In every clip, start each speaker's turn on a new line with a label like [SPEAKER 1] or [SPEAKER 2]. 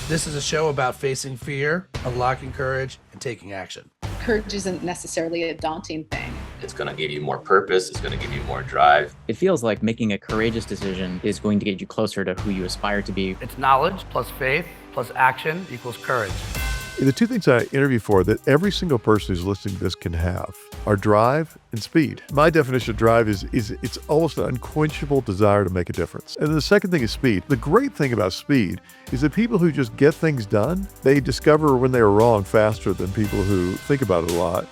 [SPEAKER 1] This is a show about facing fear, unlocking courage, and taking action.
[SPEAKER 2] Courage isn't necessarily a daunting thing.
[SPEAKER 3] It's going to give you more purpose. It's going to give you more drive.
[SPEAKER 4] It feels like making a courageous decision is going to get you closer to who you aspire to be.
[SPEAKER 1] It's knowledge plus faith plus action equals courage.
[SPEAKER 5] The two things I interview for that every single person who's listening to this can have are drive and speed. My definition of drive is it's almost an unquenchable desire to make a difference. And the second thing is speed. The great thing about speed is that people who just get things done, they discover when they were wrong faster than people who think about it a lot.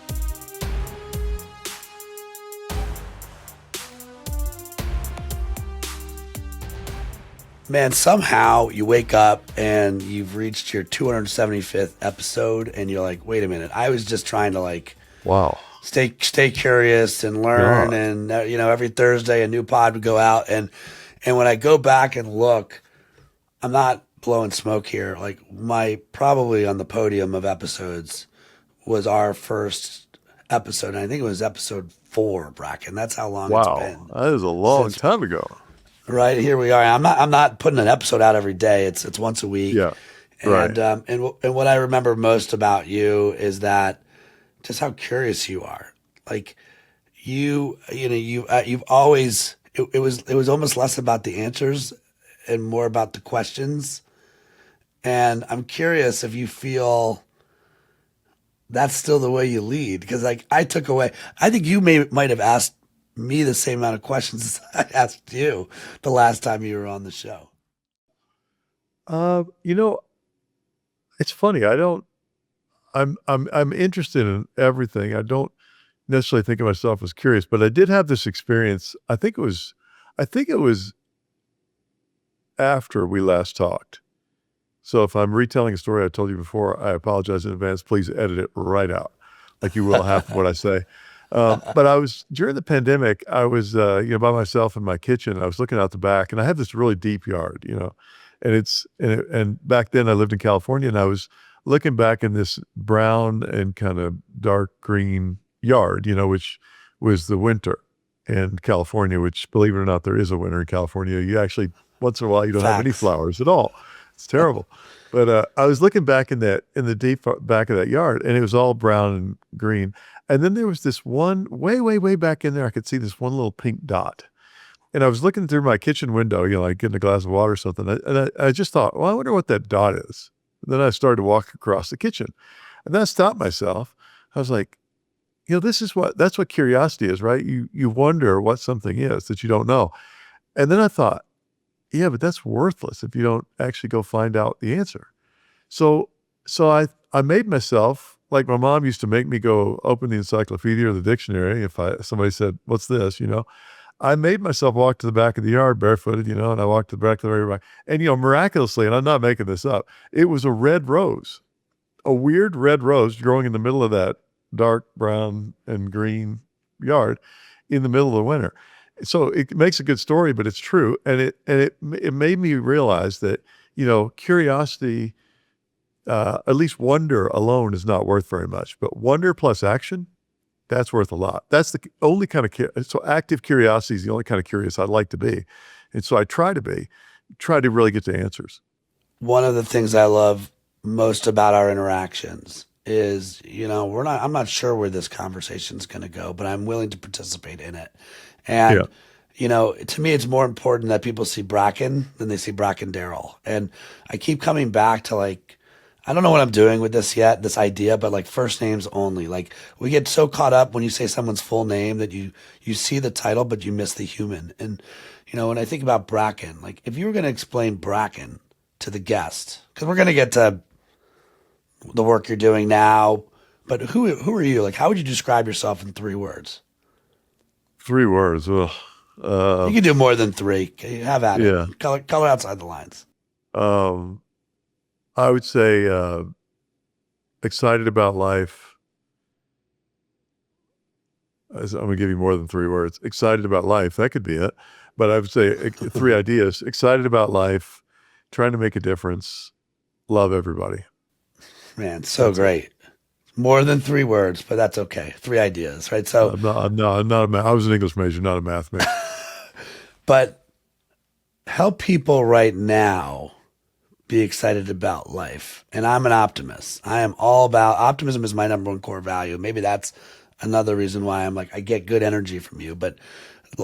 [SPEAKER 1] Man, somehow you wake up and you've reached your 275th episode and you're like, wait a minute, I was just trying to
[SPEAKER 5] Wow.
[SPEAKER 1] stay curious and learn.
[SPEAKER 5] Yeah.
[SPEAKER 1] And, every Thursday a new pod would go out. And when I go back and look, I'm not blowing smoke here. Probably on the podium of episodes was our first episode. And I think it was episode 4, Bracken. That's how long it's been.
[SPEAKER 5] That is a long time ago.
[SPEAKER 1] Right, here we are. I'm not putting an episode out every day. It's once a week.
[SPEAKER 5] Yeah.
[SPEAKER 1] And,
[SPEAKER 5] Right.
[SPEAKER 1] And what I remember most about you is that just how curious you are. You've always, it was almost less about the answers and more about the questions. And I'm curious if you feel that's still the way you lead. Because I took away, I think you might have asked me the same amount of questions as I asked you the last time you were on the show.
[SPEAKER 5] It's funny. I'm interested in everything. I don't necessarily think of myself as curious, but I did have this experience. I think it was after we last talked. So if I'm retelling a story I told you before, I apologize in advance. Please edit it right out, like you will half of what I say. But I was, during the pandemic, I was, by myself in my kitchen. I was looking out the back, and I have this really deep yard, and back then I lived in California, and I was looking back in this brown and kind of dark green yard, which was the winter in California, which, believe it or not, there is a winter in California. You actually, once in a while, you don't have any flowers at all. It's terrible. But I was looking back in the deep back of that yard, and it was all brown and green. And then there was this one way, way, way back in there. I could see this one little pink dot. And I was looking through my kitchen window, getting a glass of water or something. And I just thought, well, I wonder what that dot is. And then I started to walk across the kitchen. And then I stopped myself. I was like, that's what curiosity is, right? You wonder what something is that you don't know. And then I thought, yeah, but that's worthless if you don't actually go find out the answer. So I made myself, like my mom used to make me go open the encyclopedia or the dictionary if somebody said, what's this, I made myself walk to the back of the yard barefooted, and I walked to the back of the very back. And, miraculously, and I'm not making this up, it was a red rose, a weird red rose growing in the middle of that dark brown and green yard in the middle of the winter. So it makes a good story, but it's true. And it made me realize that, curiosity, at least wonder alone is not worth very much, but wonder plus action, that's worth a lot. That's the only kind of, so active curiosity is the only kind of curious I'd like to be. And so I try to really get to answers.
[SPEAKER 1] One of the things I love most about our interactions is, I'm not sure where this conversation is going to go, but I'm willing to participate in it. And, to me, it's more important that people see Bracken than they see Bracken Darrell. And I keep coming back to I don't know what I'm doing with this yet, this idea, but first names only. We get so caught up when you say someone's full name that you see the title, but you miss the human. And, when I think about Bracken, if you were going to explain Bracken to the guest, because we're going to get to the work you're doing now, but who are you? How would you describe yourself in 3 words?
[SPEAKER 5] 3 words. Ugh.
[SPEAKER 1] You can do more than 3. Have at
[SPEAKER 5] Yeah.
[SPEAKER 1] it. Color outside the lines.
[SPEAKER 5] I would say excited about life. I'm going to give you more than 3 words. Excited about life. That could be it. But I would say 3 ideas. Excited about life, trying to make a difference, love everybody.
[SPEAKER 1] Man, so great. More than 3 words, but that's okay. 3 ideas, right? So
[SPEAKER 5] I'm not I was an English major, not a math major.
[SPEAKER 1] But help people right now be excited about life. And I'm an optimist. I am all about optimism is my number one core value. Maybe that's another reason why I'm like, I get good energy from you. But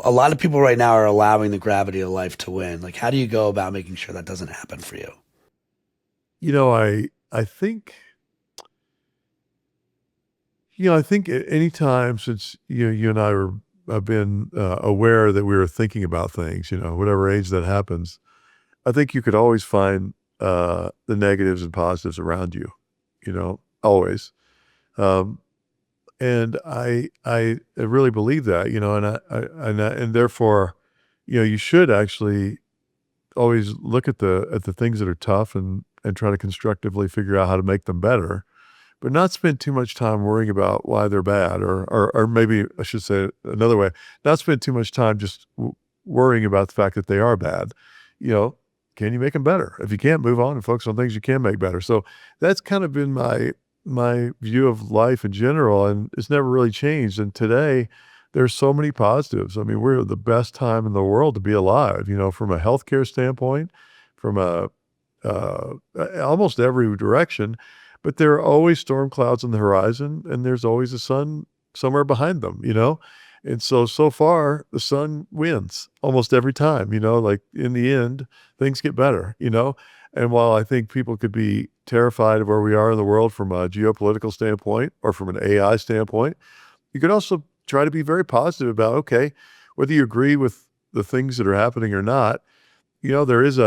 [SPEAKER 1] a lot of people right now are allowing the gravity of life to win. Like, how do you go about making sure that doesn't happen for you?
[SPEAKER 5] I think, I think at any time since, you and I have been aware that we were thinking about things, whatever age that happens, I think you could always find the negatives and positives around you, always. Um, and I really believe that, and therefore, you should actually always look at the things that are tough and try to constructively figure out how to make them better, but not spend too much time worrying about why they're bad, or maybe I should say it another way, not spend too much time just worrying about the fact that they are bad. Can you make them better? If you can't, move on and focus on things you can make better. So that's kind of been my view of life in general, and it's never really changed. And today, there's so many positives. I mean, we're at the best time in the world to be alive. From a healthcare standpoint, from almost every direction. But there are always storm clouds on the horizon, and there's always a sun somewhere behind them. And so far, the sun wins almost every time, like in the end, things get better, And while I think people could be terrified of where we are in the world from a geopolitical standpoint or from an AI standpoint, you could also try to be very positive about, okay, whether you agree with the things that are happening or not, there is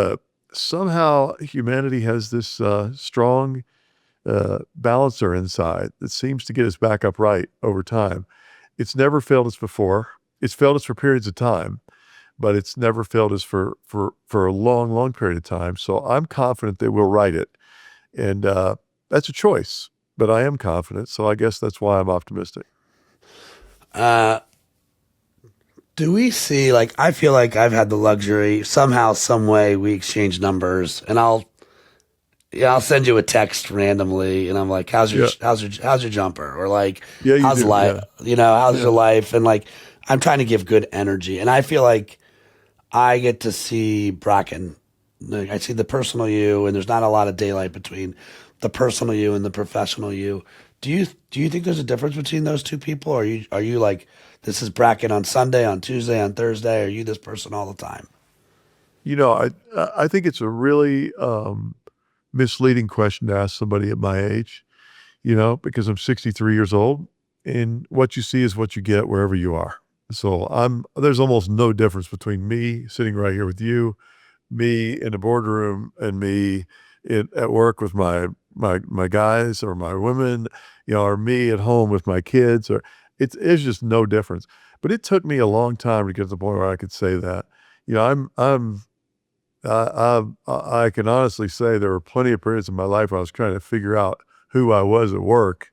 [SPEAKER 5] somehow humanity has this strong balancer inside that seems to get us back upright over time. It's never failed us before. It's failed us for periods of time, but it's never failed us for a long, long period of time. So I'm confident that we'll right it. And that's a choice, but I am confident. So I guess that's why I'm optimistic.
[SPEAKER 1] Do we see, I feel like I've had the luxury, somehow, some way we exchange numbers, and I'll send you a text randomly, and I'm like, how's your jumper? Or how's life? Yeah. How's your life? And I'm trying to give good energy. And I feel like I get to see Bracken. I see the personal you, and there's not a lot of daylight between the personal you and the professional you. Do you think there's a difference between those two people? Or are you like, this is Bracken on Sunday, on Tuesday, on Thursday? Are you this person all the time?
[SPEAKER 5] I think it's a really misleading question to ask somebody at my age, because I'm 63 years old, and what you see is what you get wherever you are. So there's almost no difference between me sitting right here with you, me in the boardroom, and me at work with my guys or my women, or me at home with my kids, or it's just no difference. But it took me a long time to get to the point where I could say that. I can honestly say there were plenty of periods in my life where I was trying to figure out who I was at work,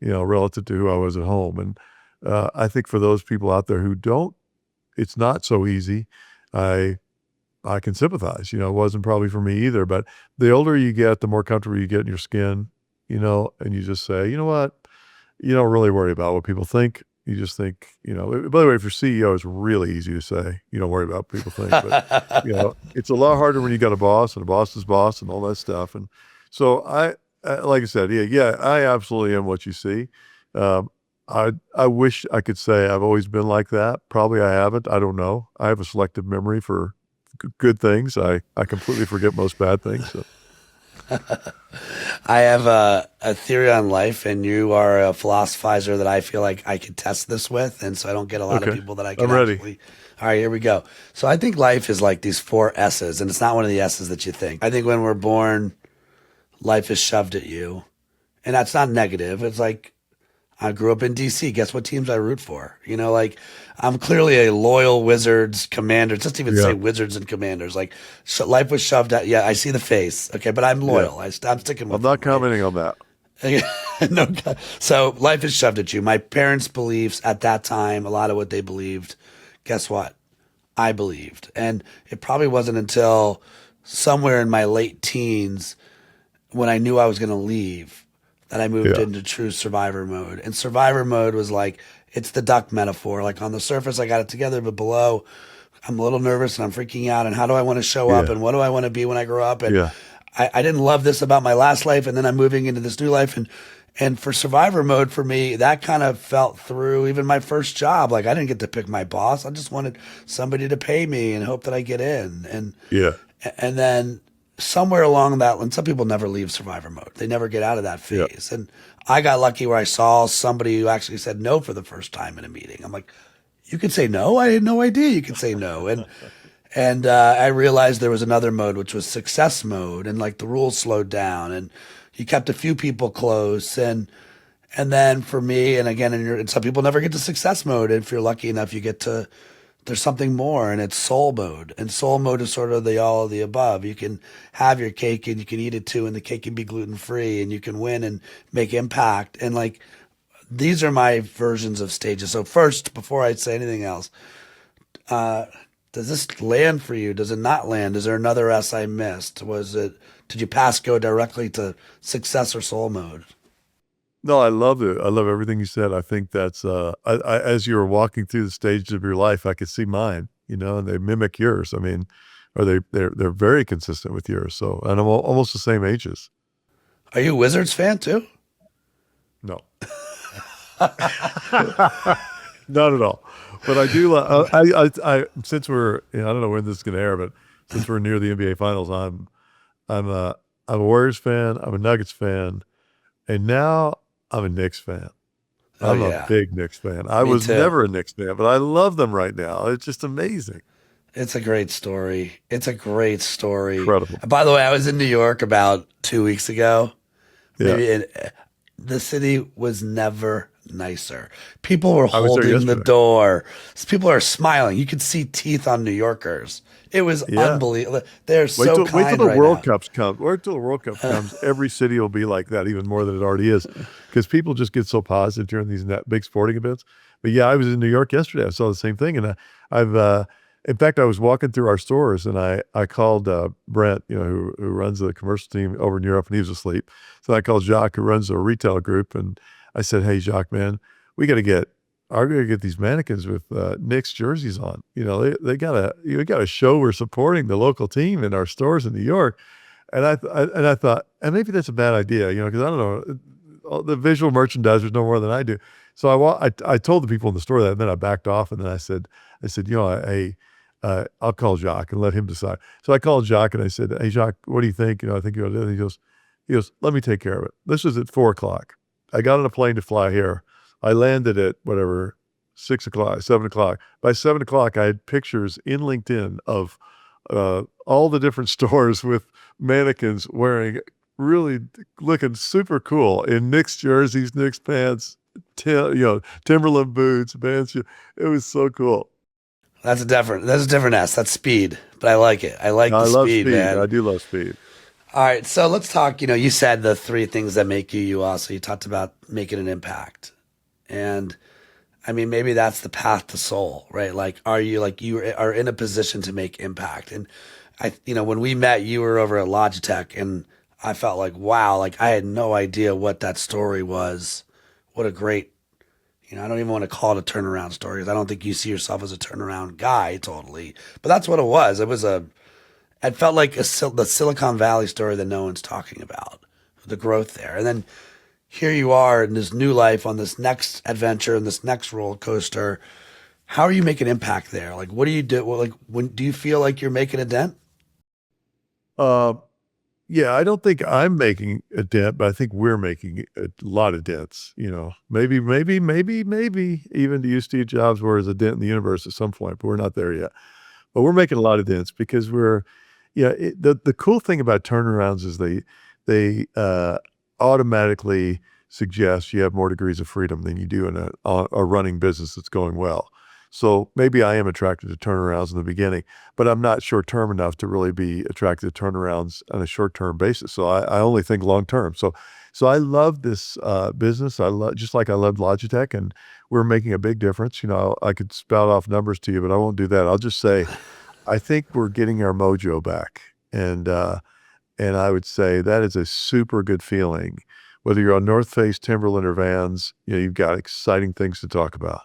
[SPEAKER 5] relative to who I was at home. And I think for those people out there who don't, it's not so easy. I can sympathize. It wasn't probably for me either. But the older you get, the more comfortable you get in your skin, and you just say, you know what? You don't really worry about what people think. You just think, by the way, if you're CEO, it's really easy to say, you don't worry about what people think. But, it's a lot harder when you got a boss and a boss's boss and all that stuff. And so like I said, yeah, I absolutely am what you see. I wish I could say I've always been like that. Probably I haven't. I don't know. I have a selective memory for good things. I completely forget most bad things. So.
[SPEAKER 1] I have a theory on life, and you are a philosophizer that I feel like I could test this with, and so I don't get a lot of people that I can
[SPEAKER 5] I'm ready.
[SPEAKER 1] actually. All right, here we go. So I think life is like these 4 S's, and it's not one of the S's that you think. I think when we're born, life is shoved at you, and that's not negative. It's like, I grew up in DC. Guess what teams I root for? I'm clearly a loyal Wizards Commanders. Just even say Wizards and Commanders. Life was shoved at. Yeah, I see the face. Okay, but I'm loyal. Yeah. I'm sticking with.
[SPEAKER 5] I'm not commenting on that.
[SPEAKER 1] No. So life is shoved at you. My parents' beliefs at that time, a lot of what they believed. Guess what? I believed, and it probably wasn't until somewhere in my late teens when I knew I was going to leave that I moved into true survivor mode. And survivor mode was it's the duck metaphor. On the surface, I got it together, but below, I'm a little nervous and I'm freaking out. And how do I want to show up? And what do I want to be when I grow up? And I didn't love this about my last life, and then I'm moving into this new life. And for survivor mode for me, that kind of felt through even my first job. Like I didn't get to pick my boss. I just wanted somebody to pay me and hope that I get in. And then somewhere along that, and some people never leave survivor mode. They never get out of that phase. And I got lucky where I saw somebody who actually said no for the first time in a meeting. I'm like, you could say no? I had no idea you could say no. And I realized there was another mode, which was success mode, and like the rules slowed down, and you kept a few people close, and then for me, and again, and some people never get to success mode. If you're lucky enough, you get to there's something more, and it's soul mode. And soul mode is sort of the all of the above. You can have your cake and you can eat it too, and the cake can be gluten free, and you can win and make impact. And like these are my versions of stages. So first, before I say anything else, does this land for you? Does it not land? Is there another S I missed? Did you go directly to success or soul mode?
[SPEAKER 5] No, I love it. I love everything you said. I think that's, as you were walking through the stages of your life, I could see mine, and they mimic yours. I mean, or they're very consistent with yours. So, and I'm almost the same ages.
[SPEAKER 1] Are you a Wizards fan too?
[SPEAKER 5] No. Not at all. But I do. Since we're, I don't know when this is going to air, but since we're near the NBA Finals, I'm a Warriors fan. I'm a Nuggets fan, and now I'm a Knicks fan. I'm a big Knicks fan. I was never a Knicks fan, but I love them right now. It's just amazing.
[SPEAKER 1] It's a great story.
[SPEAKER 5] Incredible.
[SPEAKER 1] By the way, I was in New York about 2 weeks ago.
[SPEAKER 5] Yeah.
[SPEAKER 1] The city was never nicer. People were holding the door. People are smiling. You could see teeth on New Yorkers. It was unbelievable. They're so kind
[SPEAKER 5] Wait till the
[SPEAKER 1] right
[SPEAKER 5] World
[SPEAKER 1] now.
[SPEAKER 5] Cup comes. Wait till the World Cup comes. Every city will be like that, even more than it already is, because people just get so positive during these big sporting events. But yeah, I was in New York yesterday. I saw the same thing, and in fact, I was walking through our stores, and I called Brent, who runs the commercial team over in Europe, and he was asleep. So I called Jacques, who runs a retail group, and I said, "Hey, Jacques, man, we got to get these mannequins with Knicks jerseys on. They got to show we're supporting the local team in our stores in New York." And I thought, and maybe that's a bad idea, because I don't know, the visual merchandisers know more than I do. So I told the people in the store that, and then I backed off, and then I said, I'll call Jacques and let him decide. So I called Jacques and I said, "Hey, Jacques, what do you think? I think you ought to do it." He goes, "Let me take care of it." This was at 4:00. I got on a plane to fly here. I landed at 6 o'clock, 7 o'clock. By 7 o'clock, I had pictures in LinkedIn of all the different stores with mannequins wearing really looking super cool in Knicks jerseys, Knicks pants, Timberland boots, bands. It was so cool.
[SPEAKER 1] That's a different S. That's speed, but I like it. I love speed, man.
[SPEAKER 5] I do love speed.
[SPEAKER 1] All right, so let's talk. You said the three things that make you you. Also, you talked about making an impact, and I mean maybe that's the path to soul, right? Like, you are in a position to make impact? And when we met, you were over at Logitech, and I felt like, wow, like I had no idea what that story was. What a great. I don't even want to call it a turnaround story, because I don't think you see yourself as a turnaround guy totally. But that's what it was. It felt like the Silicon Valley story that no one's talking about, the growth there. And then here you are in this new life, on this next adventure, and this next roller coaster. How are you making impact there? Like, what do you do? Do you feel like you're making a dent?
[SPEAKER 5] Yeah, I don't think I'm making a dent, but I think we're making a lot of dents. Maybe even to use Steve Jobs, where is a dent in the universe at some point, but we're not there yet. But we're making a lot of dents because the cool thing about turnarounds is they automatically suggest you have more degrees of freedom than you do in a running business that's going well. So maybe I am attracted to turnarounds in the beginning, but I'm not short-term enough to really be attracted to turnarounds on a short-term basis. So I only think long-term. So I love this business. Just like I loved Logitech, and we're making a big difference. I could spout off numbers to you, but I won't do that. I'll just say, I think we're getting our mojo back. And I would say that is a super good feeling. Whether you're on North Face, Timberland, or Vans, you've got exciting things to talk about.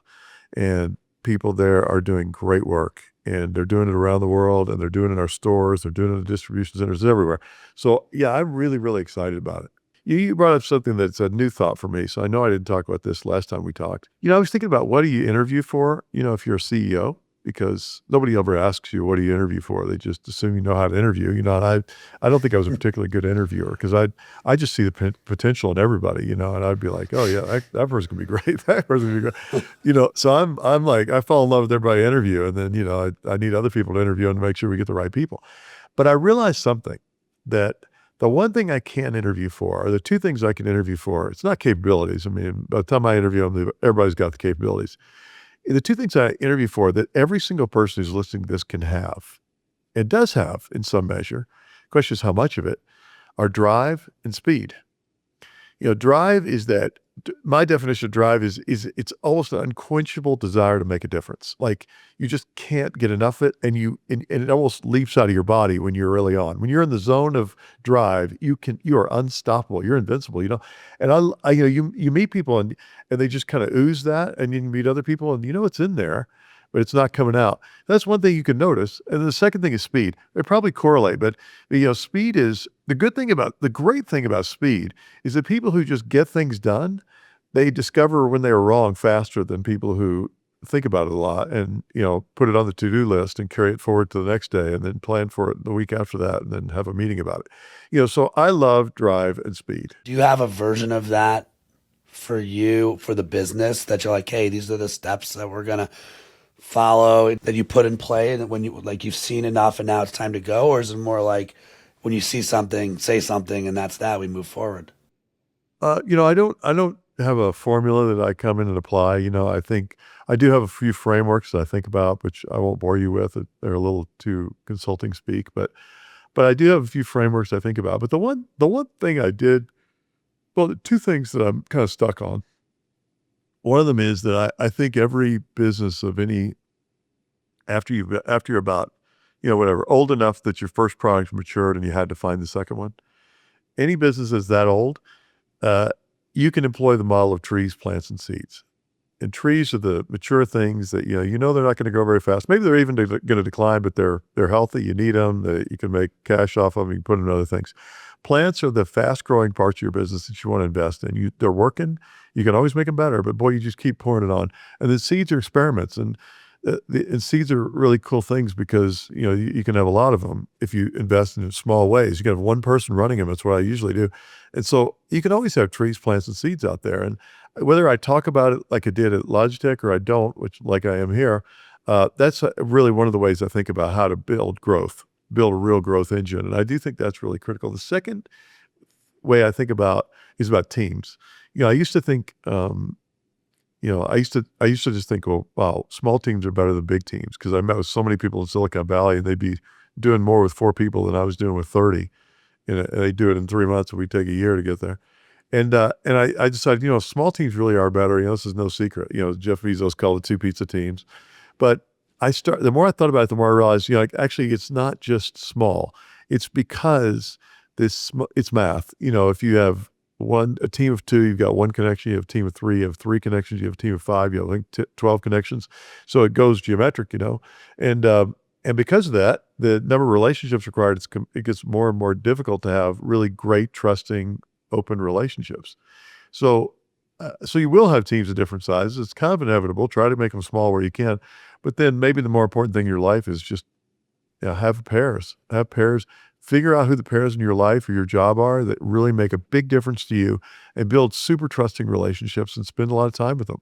[SPEAKER 5] And people there are doing great work. and they're doing it around the world, and they're doing it in our stores, they're doing it in distribution centers everywhere. So yeah, I'm really, really excited about it. You brought up something that's a new thought for me. So I know I didn't talk about this last time we talked. I was thinking about, what do you interview for, if you're a CEO? Because nobody ever asks you, what do you interview for? They just assume you know how to interview, and I don't think I was a particularly good interviewer, because I just see the potential in everybody, and I'd be like, oh yeah, that person's gonna be great. That person's gonna be great. So I'm like, I fall in love with everybody I interview, and then, I need other people to interview and make sure we get the right people. But I realized something, that the one thing I can't interview for, or the two things I can interview for, it's not capabilities. I mean, by the time I interview them, everybody's got the capabilities. The two things I interview for that every single person who's listening to this can have, and does have in some measure, the question is how much of it, are drive and speed. Drive is that, my definition of drive is it's almost an unquenchable desire to make a difference. Like, you just can't get enough of it, and it almost leaps out of your body when you're really on. When you're in the zone of drive, you are unstoppable. You're invincible, And you meet people, and they just kind of ooze that, and you meet other people, and it's in there, but it's not coming out. That's one thing you can notice. And the second thing is speed. They probably correlate, but speed is the great thing about speed is that people who just get things done, they discover when they are wrong faster than people who think about it a lot and, put it on the to-do list and carry it forward to the next day and then plan for it the week after that and then have a meeting about it. So I love drive and speed.
[SPEAKER 1] Do you have a version of that for you, for the business, that you're like, hey, these are the steps that we're going to follow, that you put in play, and when you've seen enough and now it's time to go? Or is it more like, when you see something, say something, and that's that, we move forward?
[SPEAKER 5] I don't have a formula that I come in and apply. I think I do have a few frameworks that I think about, which I won't bore you with. They're a little too consulting speak, but I do have a few frameworks I think about. But the one thing the two things that I'm kind of stuck on. One of them is that I think every business of any, after you're about, whatever, old enough that your first product matured and you had to find the second one, any business that's that old, you can employ the model of trees, plants, and seeds. And trees are the mature things that, they're not going to grow very fast. Maybe they're even going to decline, but they're healthy. You need them. You can make cash off of them. You can put them in other things. Plants are the fast-growing parts of your business that you want to invest in. They're working. You can always make them better, but boy, you just keep pouring it on. And then seeds are experiments, and seeds are really cool things because you can have a lot of them if you invest in small ways. You can have one person running them. That's what I usually do, and so you can always have trees, plants, and seeds out there. And whether I talk about it like I did at Logitech or I don't, which like I am here, that's really one of the ways I think about how to build growth. Build a real growth engine. And I do think that's really critical. The second way I think about is about teams. I used to think, I used to just think, well, wow, small teams are better than big teams, because I met with so many people in Silicon Valley and they'd be doing more with 4 people than I was doing with 30. And they do it in 3 months, and we take a year to get there. And I decided, small teams really are better. This is no secret. Jeff Bezos called it 2 pizza teams. But the more I thought about it, the more I realized, actually it's not just small. It's because it's math. If you have a team of 2, you've got 1 connection. You have a team of 3, you have 3 connections. You have a team of 5, you have 12 connections. So it goes geometric, and because of that, the number of relationships required, it gets more and more difficult to have really great, trusting, open relationships. So you will have teams of different sizes. It's kind of inevitable. Try to make them small where you can. But then maybe the more important thing in your life is just have pairs. Have pairs. Figure out who the pairs in your life or your job are that really make a big difference to you, and build super trusting relationships and spend a lot of time with them.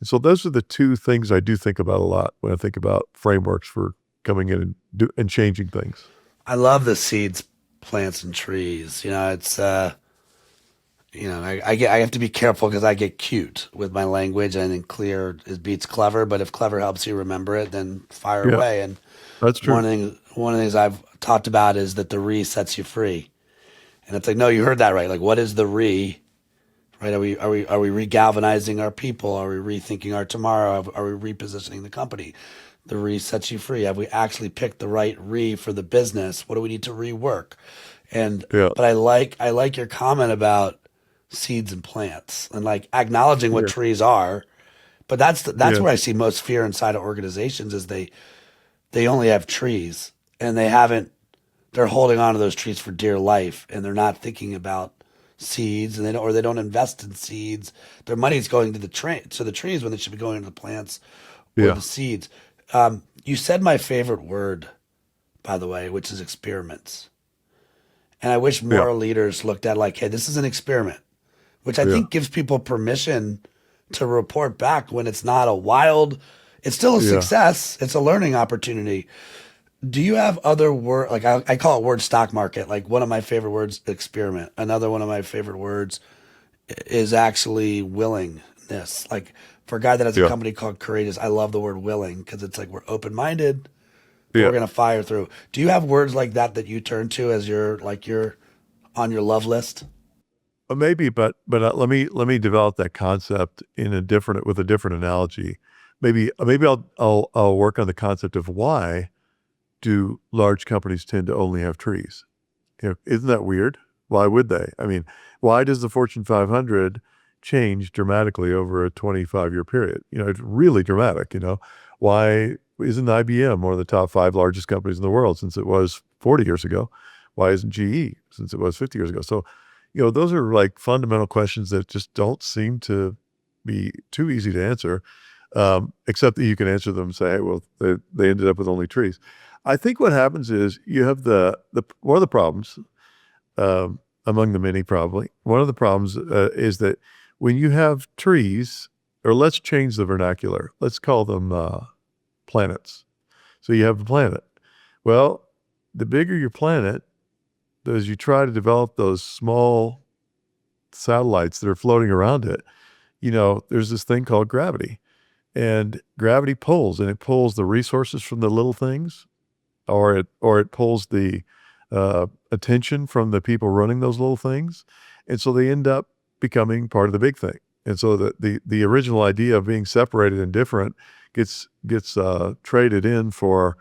[SPEAKER 5] And so those are the 2 things I do think about a lot when I think about frameworks for coming in and changing things.
[SPEAKER 1] I love the seeds, plants, and trees. It's I have to be careful because I get cute with my language. I think clear beats clever, but if clever helps you remember it, then fire away. And
[SPEAKER 5] that's true.
[SPEAKER 1] One of the things I've talked about is that the re sets you free. And it's like, no, you heard that right. Like, what is the re? Right? Are we re-galvanizing our people? Are we rethinking our tomorrow? Are we repositioning the company? The re sets you free. Have we actually picked the right re for the business? What do we need to rework? But I like your comment about seeds and plants, and like acknowledging what trees are. But that's where I see most fear inside of organizations, is they they only have trees and they're holding on to those trees for dear life, and they're not thinking about seeds, and they don't invest in seeds. Their money's going to the trees when they should be going to the plants or
[SPEAKER 5] Yeah.
[SPEAKER 1] the seeds. You said my favorite word, by the way, which is experiments. And I wish more
[SPEAKER 5] Yeah.
[SPEAKER 1] leaders looked at like, hey, this is an experiment, which I
[SPEAKER 5] Yeah.
[SPEAKER 1] think gives people permission to report back when it's not it's still a
[SPEAKER 5] Yeah.
[SPEAKER 1] success. It's a learning opportunity. Do you have other word, like I call it word stock market. Like one of my favorite words, experiment. Another one of my favorite words is actually willingness. Like for a guy that has a
[SPEAKER 5] Yeah.
[SPEAKER 1] company called Courageous, I love the word willing because it's like we're open-minded, but
[SPEAKER 5] Yeah.
[SPEAKER 1] we're going to fire through. Do you have words like that you turn to as you're on your love list?
[SPEAKER 5] Maybe, but let me develop that concept with a different analogy. Maybe I'll work on the concept of why do large companies tend to only have trees? Isn't that weird? Why would they? I mean, why does the Fortune 500 change dramatically over a 25-year period? It's really dramatic. Why isn't IBM one of the top 5 largest companies in the world since it was 40 years ago? Why isn't GE since it was 50 years ago? So, those are like fundamental questions that just don't seem to be too easy to answer, except that you can answer them and say, hey, well, they ended up with only trees. I think what happens is you have one of the problems, among the many probably, one of the problems is that when you have trees, or let's change the vernacular, let's call them planets. So you have a planet. Well, the bigger your planet, as you try to develop those small satellites that are floating around it, there's this thing called gravity. And gravity pulls, and it pulls the resources from the little things, or it pulls the attention from the people running those little things. And so they end up becoming part of the big thing. And so the original idea of being separated and different gets traded in for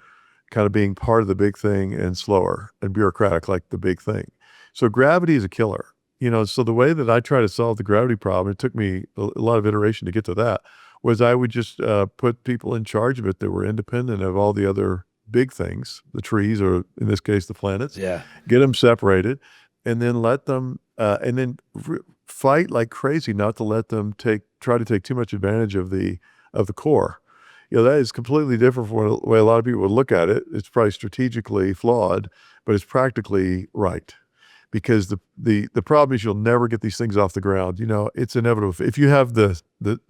[SPEAKER 5] kind of being part of the big thing and slower and bureaucratic like the big thing. So gravity is a killer. So the way that I try to solve the gravity problem, it took me a lot of iteration to get to that, was I would just put people in charge of it that were independent of all the other big things, the trees, or in this case, the planets.
[SPEAKER 1] Yeah.
[SPEAKER 5] Get them separated, and then let them, fight like crazy not to let them try to take too much advantage of the core. That is completely different from the way a lot of people would look at it. It's probably strategically flawed, but it's practically right. Because the problem is you'll never get these things off the ground. It's inevitable. If you have the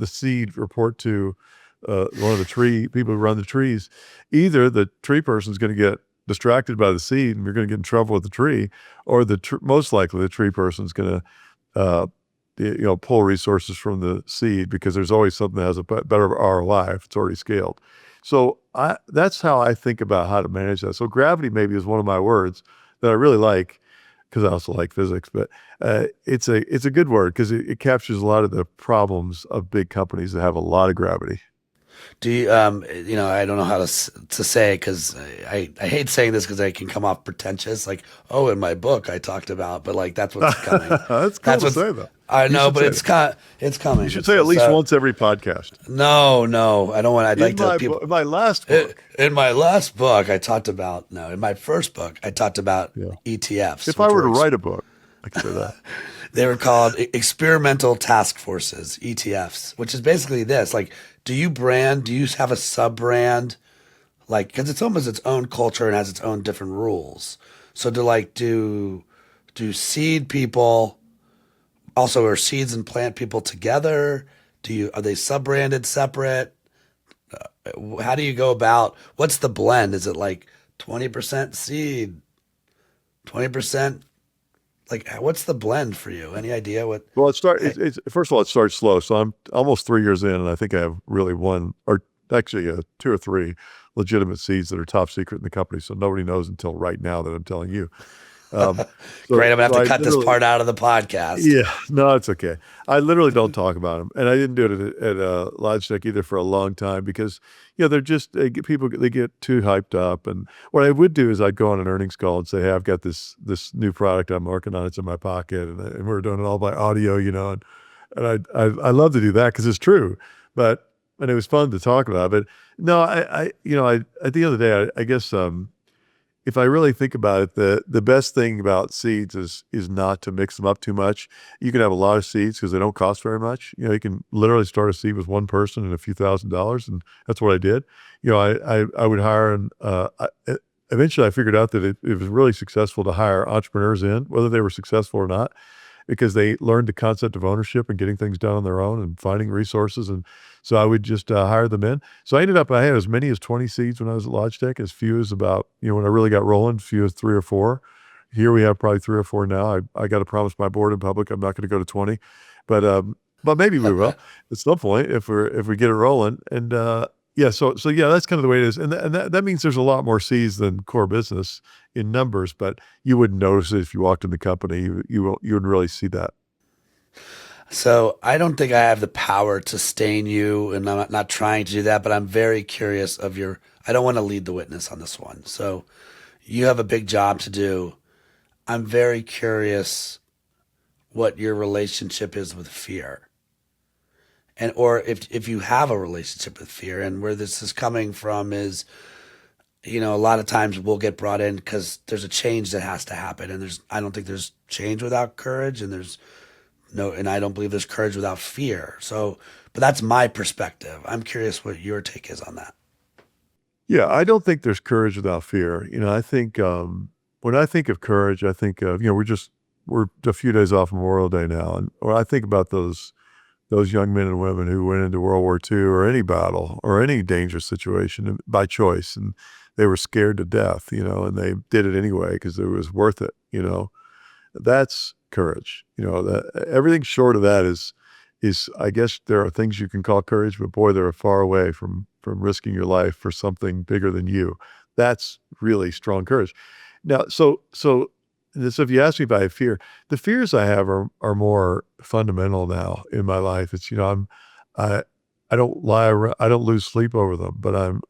[SPEAKER 5] seed report to one of the people who run the trees, either the tree person's going to get distracted by the seed and you're going to get in trouble with the tree, or most likely the tree person's going to pull resources from the seed, because there's always something that has a better ROI if it's already scaled. So that's how I think about how to manage that. So gravity maybe is one of my words that I really like, because I also like physics, but it's a good word because it captures a lot of the problems of big companies that have a lot of gravity.
[SPEAKER 1] Do you, I don't know how to say it because I hate saying this because I can come off pretentious. Like, oh, in my book I talked about, but like that's what's coming.
[SPEAKER 5] That's cool to say, though.
[SPEAKER 1] I
[SPEAKER 5] You
[SPEAKER 1] know,
[SPEAKER 5] should
[SPEAKER 1] but
[SPEAKER 5] say
[SPEAKER 1] it's coming.
[SPEAKER 5] You should say at least once every podcast.
[SPEAKER 1] No, I don't want. I'd like to.
[SPEAKER 5] In my last book.
[SPEAKER 1] In my last book, I talked about in my first book, I talked about ETFs.
[SPEAKER 5] If I were to write a book, I could say that.
[SPEAKER 1] They were called experimental task forces, ETFs, which is basically this. Like, do you have a sub brand? Like, because it's almost its own culture and has its own different rules. So do seed people also, are seeds and plant people together? Are they sub-branded separate? How do you go about, what's the blend? Is it like 20% seed, 20%? Like, what's the blend for you? Any idea what?
[SPEAKER 5] Well, first of all, it starts slow. So I'm almost 3 years in, and I think I have really one, or actually 2 or 3 legitimate seeds that are top secret in the company. So nobody knows until right now that I'm telling you.
[SPEAKER 1] Great, I'm going to have to cut this part out of the podcast.
[SPEAKER 5] Yeah, no, it's okay. I literally don't talk about them. And I didn't do it at Logitech either for a long time because, they're just, they get too hyped up. And what I would do is I'd go on an earnings call and say, hey, I've got this new product I'm working on. It's in my pocket. And we're doing it all by audio, and I love to do that because it's true. But and it was fun to talk about. But no, at the end of the day, I guess if I really think about it, the best thing about seeds is not to mix them up too much. You can have a lot of seeds because they don't cost very much. You can literally start a seed with one person and a few $1,000s, and that's what I did. I would hire eventually I figured out that it was really successful to hire entrepreneurs in, whether they were successful or not, because they learned the concept of ownership and getting things done on their own and finding resources. And so I would just hire them in. So I had as many as 20 seeds when I was at Logitech, as few as about, when I really got rolling, few as 3 or 4. Here we have probably 3 or 4 now. I got to promise my board in public I'm not going to go to 20, but maybe we will at some point if we get it rolling. And so that's kind of the way it is. And that means there's a lot more C's than core business in numbers, but you wouldn't notice it if you walked in the company. You wouldn't really see that.
[SPEAKER 1] So I don't think I have the power to stain you, and I'm not trying to do that, but I'm very curious I don't want to lead the witness on this one. So you have a big job to do. I'm very curious what your relationship is with fear. Or if you have a relationship with fear, and where this is coming from is, a lot of times we'll get brought in because there's a change that has to happen, and I don't think there's change without courage, and I don't believe there's courage without fear. So, but that's my perspective. I'm curious what your take is on that.
[SPEAKER 5] Yeah, I don't think there's courage without fear. I think when I think of courage, I think of we're a few days off Memorial Day now, or I think about those young men and women who went into World War II or any battle or any dangerous situation by choice, and they were scared to death, and they did it anyway because it was worth it. That's courage. That everything short of that is I guess there are things you can call courage, but boy, they're far away from risking your life for something bigger than you. That's really strong courage. Now, so if you ask me if I have fear, the fears I have are more fundamental now in my life. It's I don't lie, I don't lose sleep over them, but I'm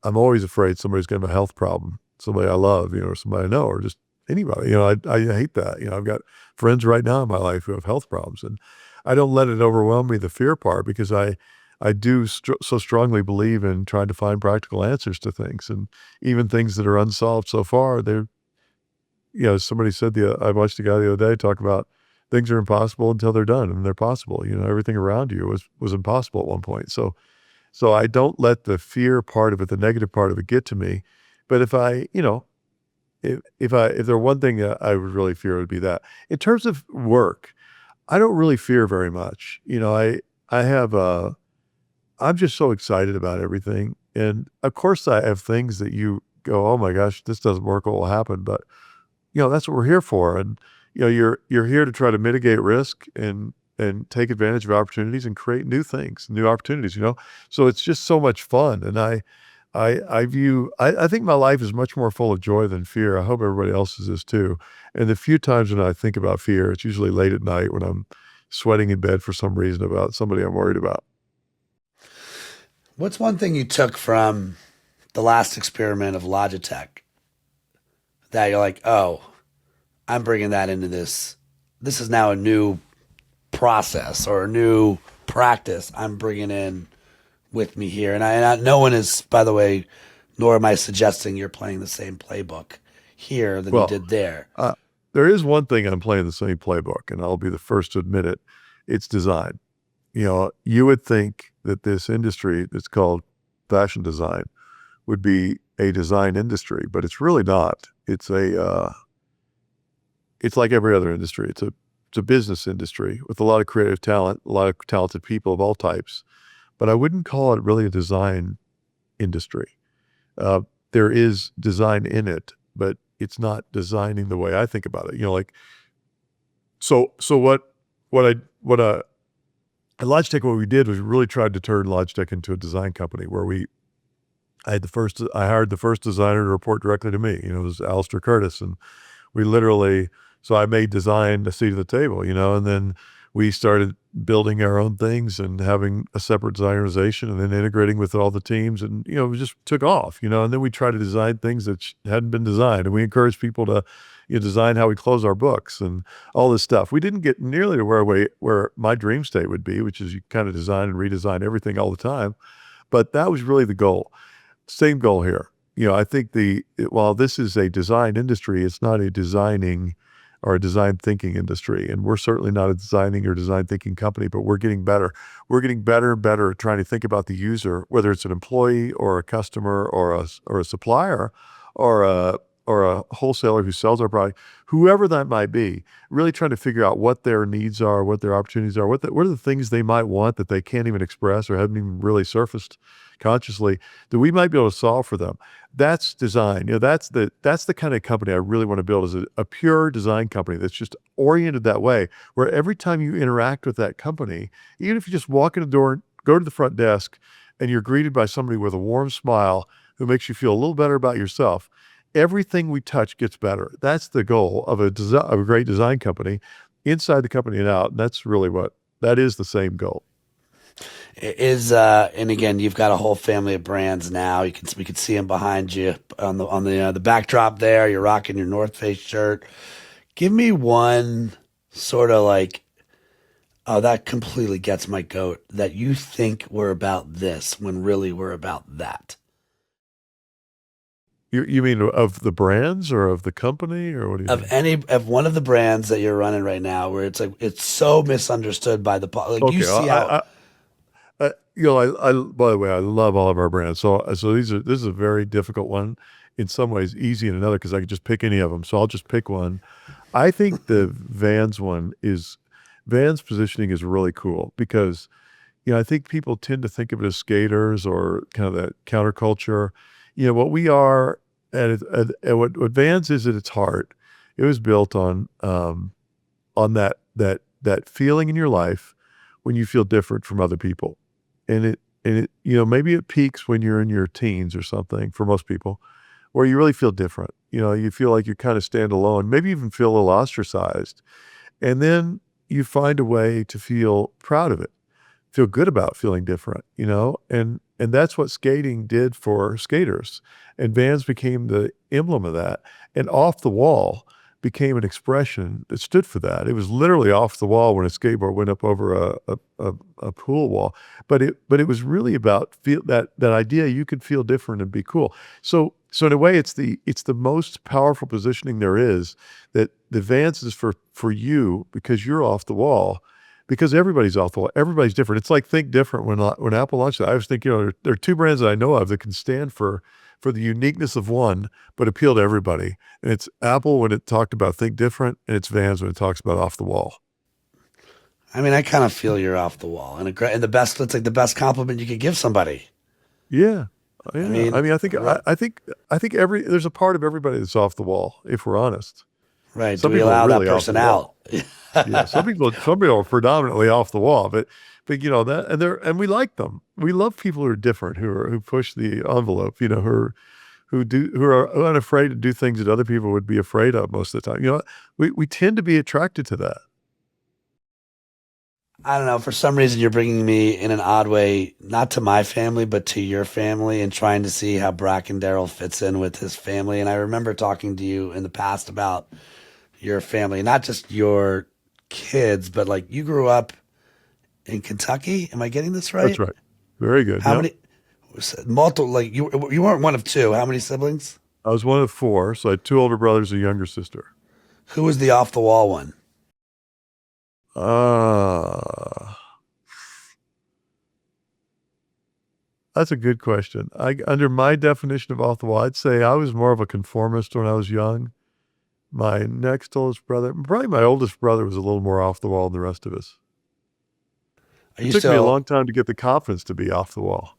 [SPEAKER 5] always afraid somebody's going to have a health problem, somebody I love, or somebody I know, or just anybody. I hate that. I've got friends right now in my life who have health problems, and I don't let it overwhelm me, the fear part, because I do so strongly believe in trying to find practical answers to things, and even things that are unsolved so far. Somebody said I watched a guy the other day talk about things are impossible until they're done, and they're possible. Everything around you was impossible at one point. So I don't let the fear part of it, the negative part of it, get to me. But if there one thing that I would really fear, it would be that. In terms of work, I don't really fear very much. I'm just so excited about everything. And of course I have things that you go, oh my gosh, this doesn't work, what will happen? But that's what we're here for. And, you're here to try to mitigate risk and take advantage of opportunities and create new things, new opportunities, So it's just so much fun. And I think my life is much more full of joy than fear. I hope everybody else's is too. And the few times when I think about fear, it's usually late at night when I'm sweating in bed for some reason about somebody I'm worried about.
[SPEAKER 1] What's one thing you took from the last experiment of Logitech that you're like, oh, I'm bringing that into this. This is now a new process or a new practice I'm bringing in with me here. And no one is, by the way, nor am I suggesting you're playing the same playbook here than you did there.
[SPEAKER 5] There is one thing I'm playing the same playbook, and I'll be the first to admit it. It's design. You would think that this industry that's called fashion design would be a design industry, but it's really not. It's like every other industry. It's a business industry with a lot of creative talent, a lot of talented people of all types, but I wouldn't call it really a design industry. There is design in it, but it's not designing the way I think about it. At Logitech, what we did was we really tried to turn Logitech into a design company where I hired the first designer to report directly to me. It was Alistair Curtis, and so I made design a seat at the table, and then we started building our own things and having a separate design organization and then integrating with all the teams, and, it just took off, and then we tried to design things that hadn't been designed, and we encouraged people to design how we close our books and all this stuff. We didn't get nearly to where my dream state would be, which is you kind of design and redesign everything all the time. But that was really the goal. Same goal here. I think while this is a design industry, it's not a designing or a design thinking industry. And we're certainly not a designing or design thinking company, but we're getting better. We're getting better and better at trying to think about the user, whether it's an employee or a customer or a supplier or a wholesaler who sells our product, whoever that might be, really trying to figure out what their needs are, what their opportunities are, what are the things they might want that they can't even express or haven't even really surfaced consciously that we might be able to solve for them. That's design. That's the kind of company I really want to build, is a pure design company that's just oriented that way, where every time you interact with that company, even if you just walk in the door, go to the front desk, and you're greeted by somebody with a warm smile who makes you feel a little better about yourself, everything we touch gets better. That's the goal of a great design company, inside the company and out. And that's really that is the same goal.
[SPEAKER 1] And again, you've got a whole family of brands now. We can see them behind you on the backdrop there. You're rocking your North Face shirt. Give me one sort of like, oh, that completely gets my goat, that you think we're about this when really we're about that.
[SPEAKER 5] You mean of the brands or of the company, or what do you mean?
[SPEAKER 1] Of one of the brands that you're running right now, where it's like it's so misunderstood by the public.
[SPEAKER 5] Okay,
[SPEAKER 1] You see how
[SPEAKER 5] I by the way, I love all of our brands. So this is a very difficult one, in some ways easy in another, because I could just pick any of them. So I'll just pick one. I think the Vans positioning is really cool because, I think people tend to think of it as skaters or kind of that counterculture. What we are what Vans is at its heart, it was built on that feeling in your life when you feel different from other people. And it maybe it peaks when you're in your teens or something, for most people, where you really feel different. You feel like you kind of stand alone, maybe even feel a little ostracized. And then you find a way to feel proud of it, feel good about feeling different, and that's what skating did for skaters. And Vans became the emblem of that. And Off the Wall became an expression that stood for that. It was literally off the wall when a skateboard went up over a pool wall. But it was really about that idea you could feel different and be cool. So in a way, it's the most powerful positioning there is, that the Vans is for you because you're off the wall, because everybody's off the wall. Everybody's different. It's like Think Different. When Apple launched it, I was thinking, there are two brands that I know of that can stand for the uniqueness of one, but appeal to everybody. And it's Apple when it talked about Think Different, and it's Vans when it talks about Off the Wall.
[SPEAKER 1] I mean, I kind of feel you're off the wall, and the best. It's like the best compliment you could give somebody.
[SPEAKER 5] Yeah.
[SPEAKER 1] I mean,
[SPEAKER 5] I think there's a part of everybody that's off the wall, if we're honest.
[SPEAKER 1] Right.
[SPEAKER 5] Some
[SPEAKER 1] Do we
[SPEAKER 5] people
[SPEAKER 1] allow
[SPEAKER 5] are
[SPEAKER 1] that
[SPEAKER 5] really
[SPEAKER 1] person out?
[SPEAKER 5] Yeah. Some people are predominantly off the wall, but that, and we like them. We love people who are different, who push the envelope, who are unafraid to do things that other people would be afraid of most of the time. We tend to be attracted to that.
[SPEAKER 1] I don't know. For some reason, you're bringing me in an odd way, not to my family, but to your family, and trying to see how Bracken Darrell fits in with his family. And I remember talking to you in the past about your family, not just your kids, but like you grew up in Kentucky. Am I getting this right?
[SPEAKER 5] That's right. Very good.
[SPEAKER 1] How many? Multiple. Like you weren't one of two. How many siblings?
[SPEAKER 5] I was one of four, so I had two older brothers, a younger sister.
[SPEAKER 1] Who was the off the wall one?
[SPEAKER 5] That's a good question. Under my definition of off the wall, I'd say I was more of a conformist when I was young. My next oldest brother, probably my oldest brother, was a little more off the wall than the rest of us. It took me a long time to get the confidence to be off the wall.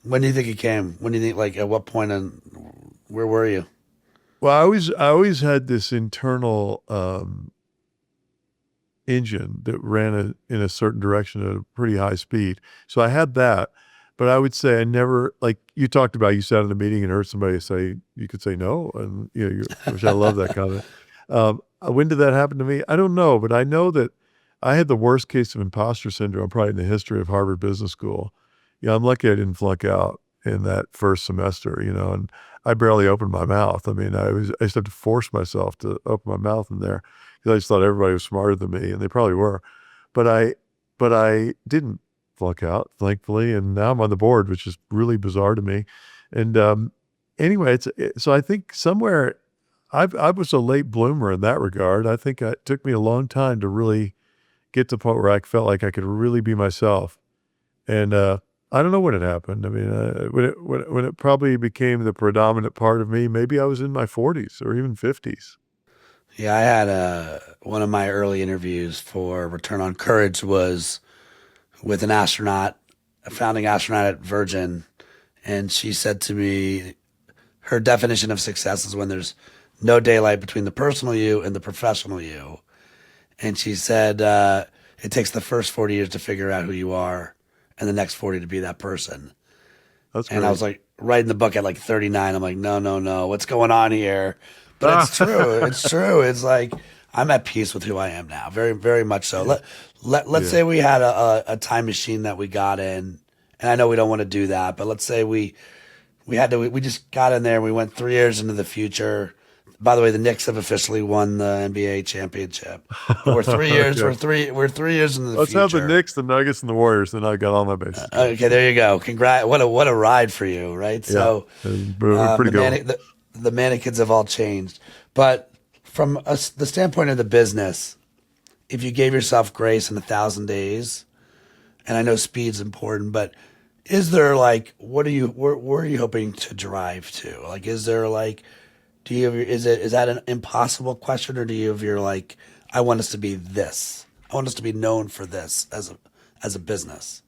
[SPEAKER 1] When do you think it came? When do you think, like, at what point, and where were you?
[SPEAKER 5] Well, I always had this internal engine that ran in a certain direction at a pretty high speed. So I had that, but I would say I never, like you talked about, you sat in a meeting and heard somebody say, you could say no. And, which I love that comment. When did that happen to me? I don't know, but I know that I had the worst case of imposter syndrome probably in the history of Harvard Business School. I'm lucky I didn't flunk out. in that first semester, and I barely opened my mouth. I mean, I used to have to force myself to open my mouth in there because I just thought everybody was smarter than me, and they probably were. But I didn't flunk out, thankfully, and now I'm on the board, which is really bizarre to me. And anyway, so I think somewhere I was a late bloomer in that regard. I think it took me a long time to really get to the point where I felt like I could really be myself. And I don't know when it happened. I mean, when it probably became the predominant part of me, maybe I was in my 40s or even 50s.
[SPEAKER 1] Yeah, I had one of my early interviews for Return on Courage was with an astronaut, a founding astronaut at Virgin, and she said to me, her definition of success is when there's no daylight between the personal you and the professional you. And she said, it takes the first 40 years to figure out who you are and the next 40 to be that person.
[SPEAKER 5] That's great.
[SPEAKER 1] And I was like, writing the book at like 39. I'm like, no, what's going on here? But it's true. It's true. It's like, I'm at peace with who I am now. Very, very much so. Let's say we had a time machine that we got in, and I know we don't want to do that, but let's say we just got in there and we went 3 years into the future. By the way, the Knicks have officially won the NBA championship. We're 3 years.
[SPEAKER 5] Okay.
[SPEAKER 1] We're 3 years into the
[SPEAKER 5] Let's
[SPEAKER 1] future.
[SPEAKER 5] have the Knicks, the Nuggets, and the Warriors. Then I got all my bases.
[SPEAKER 1] Okay, there you go. Congrats! What a ride for you, right?
[SPEAKER 5] Yeah,
[SPEAKER 1] So
[SPEAKER 5] pretty good.
[SPEAKER 1] The mannequins have all changed, but from the standpoint of the business, if you gave yourself grace in 1,000 days, and I know speed's important, but is there like where are you hoping to drive to? Like, is there like is that an impossible question, or do you have your like, I want us to be this. I want us to be known for this as a business.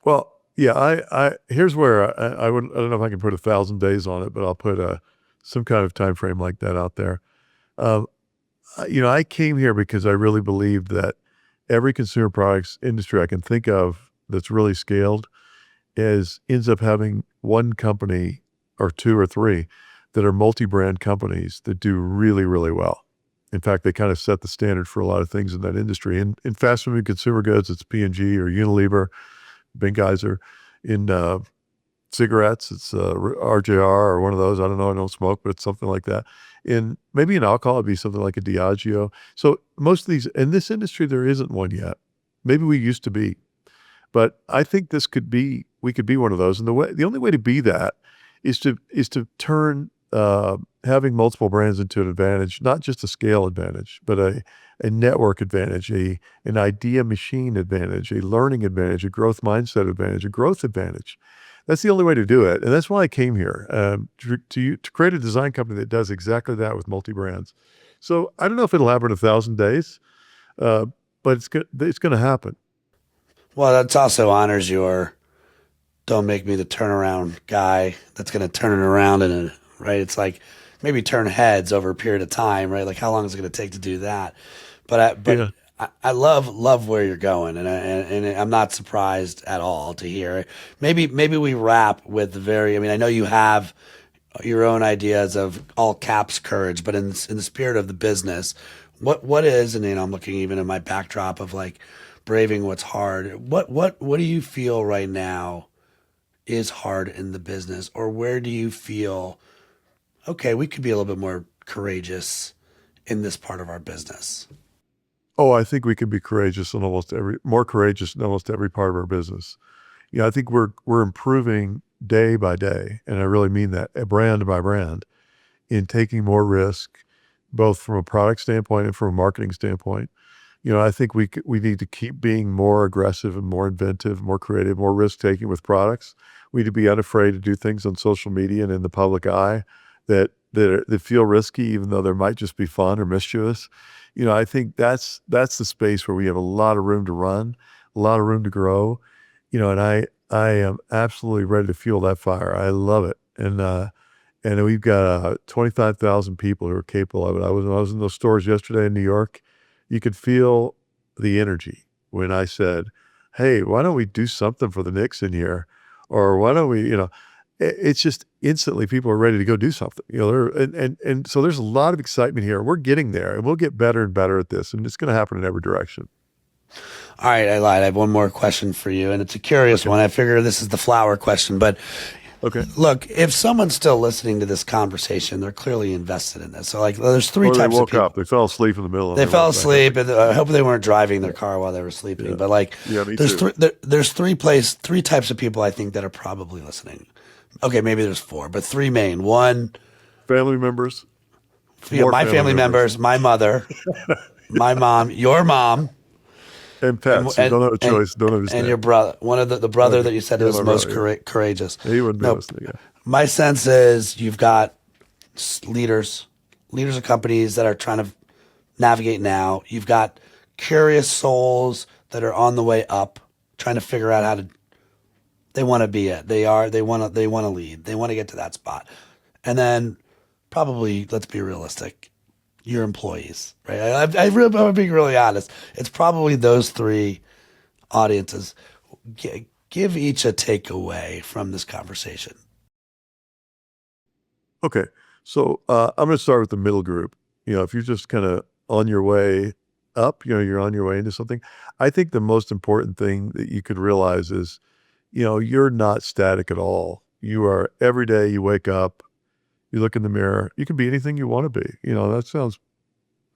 [SPEAKER 5] Well, yeah, I here's where I don't know if I can put 1,000 days on it, but I'll put some kind of time frame like that out there. I came here because I really believe that every consumer products industry I can think of that's really scaled ends up having one company or two or three that are multi-brand companies that do really, really well. In fact, they kind of set the standard for a lot of things in that industry. In fast-moving consumer goods, it's P&G or Unilever, Bengeiser. In cigarettes, it's RJR or one of those. I don't know. I don't smoke, but it's something like that. Maybe in alcohol, it'd be something like a Diageo. So most of these, in this industry, there isn't one yet. Maybe we used to be. But I think we could be one of those. And the only way to be that is to turn having multiple brands into an advantage, not just a scale advantage, but a network advantage, an idea machine advantage, a learning advantage, a growth mindset advantage, a growth advantage. That's the only way to do it. And that's why I came here, to create a design company that does exactly that with multi-brands. So I don't know if it'll happen in 1,000 days, but it's going to happen.
[SPEAKER 1] Well, that also honors your don't make me the turnaround guy that's going to turn it around right? It's like maybe turn heads over a period of time, right? Like how long is it going to take to do that? But I love where you're going, and I'm not surprised at all to hear. Maybe we wrap with I mean, I know you have your own ideas of all caps courage, but in the spirit of the business, what is, and I'm looking even at my backdrop of like braving what's hard. What do you feel right now is hard in the business, or where do you feel, okay, we could be a little bit more courageous in this part of our business?
[SPEAKER 5] Oh, I think we can be courageous in more courageous in almost every part of our business. I think we're improving day by day, and I really mean that, brand by brand, in taking more risk, both from a product standpoint and from a marketing standpoint. I think we need to keep being more aggressive and more inventive, more creative, more risk-taking with products. We need to be unafraid to do things on social media and in the public eye that feel risky, even though there might just be fun or mischievous. I think that's the space where we have a lot of room to run, a lot of room to grow. And I am absolutely ready to fuel that fire. I love it. And we've got 25,000 people who are capable of it. I was in those stores yesterday in New York. You could feel the energy when I said, hey, why don't we do something for the Knicks in here? Or why don't we, it's just instantly people are ready to go do something, and so there's a lot of excitement here. We're getting there, and we'll get better and better at this, and it's going to happen in every direction.
[SPEAKER 1] All right, I lied. I have one more question for you, and it's a curious one. I figure this is the flower question, but
[SPEAKER 5] Okay.
[SPEAKER 1] Look, if someone's still listening to this conversation, they're clearly invested in this. So like, there's three
[SPEAKER 5] Or they
[SPEAKER 1] types of
[SPEAKER 5] woke
[SPEAKER 1] people.
[SPEAKER 5] up. They fell asleep in the middle.
[SPEAKER 1] They fell asleep, and I hope they weren't driving their car while they were sleeping.
[SPEAKER 5] Yeah.
[SPEAKER 1] But like,
[SPEAKER 5] Yeah, me
[SPEAKER 1] there's
[SPEAKER 5] too.
[SPEAKER 1] there's three types of people I think that are probably listening. Okay, maybe there's four, but three main. One,
[SPEAKER 5] Family members.
[SPEAKER 1] my family members, my mother, my mom, your mom,
[SPEAKER 5] And pets. Who don't have a choice. Don't understand.
[SPEAKER 1] and your brother. One of the brother that you said
[SPEAKER 5] Yeah,
[SPEAKER 1] was
[SPEAKER 5] my
[SPEAKER 1] most
[SPEAKER 5] brother,
[SPEAKER 1] courageous.
[SPEAKER 5] He wouldn't be listening. Yeah.
[SPEAKER 1] My sense is you've got leaders of companies that are trying to navigate now. You've got curious souls that are on the way up, trying to figure out how to. They want to be it. They want to lead. They want to get to that spot, and then probably, let's be realistic, your employees, right? I'm being really honest. It's probably those three audiences. Give each a takeaway from this conversation.
[SPEAKER 5] Okay. So I'm going to start with the middle group. If you're just kind of on your way up, you're on your way into something. I think the most important thing that you could realize is, you're not static at all. You are every day you wake up, you look in the mirror, you can be anything you want to be. That sounds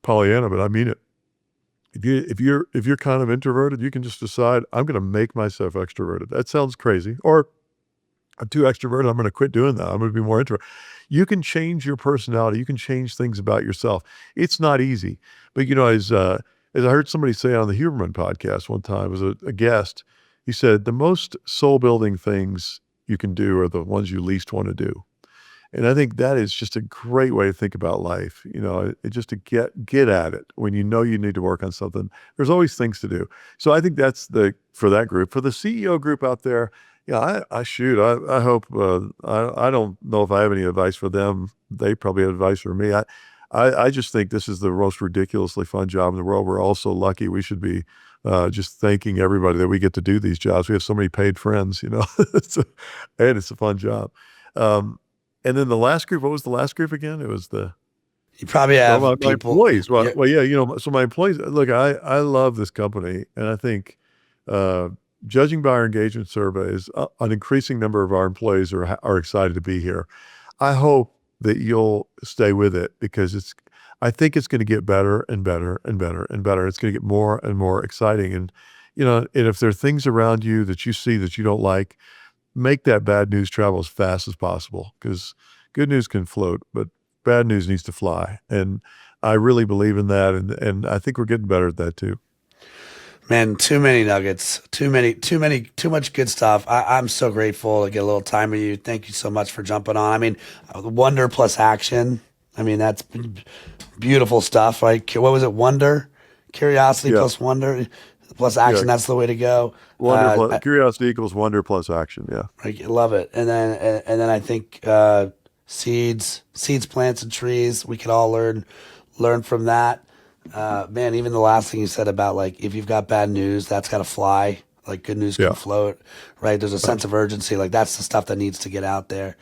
[SPEAKER 5] Pollyanna, but I mean it. If you're kind of introverted, you can just decide, I'm going to make myself extroverted. That sounds crazy. Or I'm too extroverted, I'm going to quit doing that. I'm going to be more introvert. You can change your personality. You can change things about yourself. It's not easy. But, as I heard somebody say on the Huberman podcast one time, as a guest, he said, the most soul-building things you can do are the ones you least want to do. And I think that is just a great way to think about life. Just to get at it when you know you need to work on something. There's always things to do. So I think that's for that group. For the CEO group out there, yeah, I hope, I don't know if I have any advice for them. They probably have advice for me. I just think this is the most ridiculously fun job in the world. We're all so lucky. We should be just thanking everybody that we get to do these jobs. We have so many paid friends, and it's a fun job. And then the last group, what was the last group again? It was
[SPEAKER 1] you probably have
[SPEAKER 5] my
[SPEAKER 1] people.
[SPEAKER 5] Employees. Well, yeah, so my employees, look, I love this company. And I think, judging by our engagement surveys, an increasing number of our employees are excited to be here. I hope that you'll stay with it because I think it's going to get better and better and better and better. It's going to get more and more exciting. And, and if there are things around you that you see that you don't like, make that bad news travel as fast as possible because good news can float, but bad news needs to fly. And I really believe in that. And I think we're getting better at that too.
[SPEAKER 1] Man, too many nuggets, too much good stuff. I'm so grateful to get a little time with you. Thank you so much for jumping on. I mean, wonder plus action. I mean, that's beautiful stuff, right? What was it? Wonder, curiosity plus wonder plus action. That's the way to go.
[SPEAKER 5] Curiosity equals wonder plus action. Yeah.
[SPEAKER 1] I love it. And then I think, seeds, plants and trees, we could all learn from that. Man, even the last thing you said about like, if you've got bad news, that's got to fly. Like good news can float, right? There's a sense of urgency. Like that's the stuff that needs to get out there.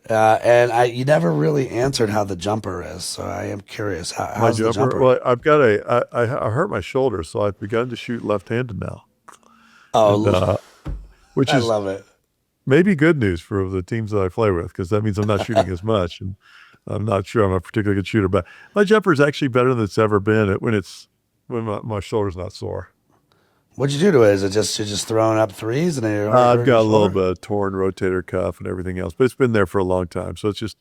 [SPEAKER 1] And you never really answered how the jumper is. So I am curious. How's the jumper?
[SPEAKER 5] Well, I've got I hurt my shoulder, so I've begun to shoot left-handed now.
[SPEAKER 1] Oh,
[SPEAKER 5] which
[SPEAKER 1] I
[SPEAKER 5] is
[SPEAKER 1] love it.
[SPEAKER 5] Maybe good news for the teams that I play with, because that means I'm not shooting as much. And I'm not sure I'm a particularly good shooter, but my jumper is actually better than it's ever been when my shoulder's not sore.
[SPEAKER 1] What'd you do to it? Is it just you're just throwing up threes and
[SPEAKER 5] I've got a little bit of torn rotator cuff and everything else, but it's been there for a long time. So it's just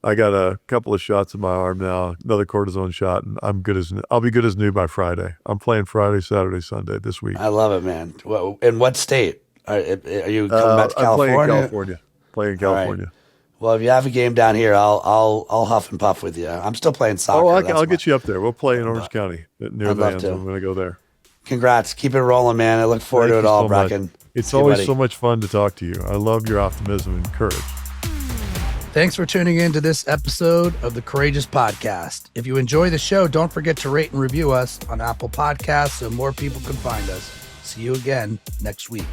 [SPEAKER 5] I got a couple of shots in my arm now, another cortisone shot, and I'll be good as new by Friday. I'm playing Friday, Saturday, Sunday this week.
[SPEAKER 1] I love it, man. Well, in what state are you coming back to California?
[SPEAKER 5] Playing in California.
[SPEAKER 1] Right. Well, if you have a game down here, I'll huff and puff with you. I'm still playing soccer.
[SPEAKER 5] I'll get you up there. We'll play in Orange County near Vans. I'm going to go there.
[SPEAKER 1] Congrats. Keep it rolling, man. I look forward to it all, Bracken.
[SPEAKER 5] It's always so much fun to talk to you. I love your optimism and courage.
[SPEAKER 1] Thanks for tuning in to this episode of the Courageous Podcast. If you enjoy the show, don't forget to rate and review us on Apple Podcasts so more people can find us. See you again next week.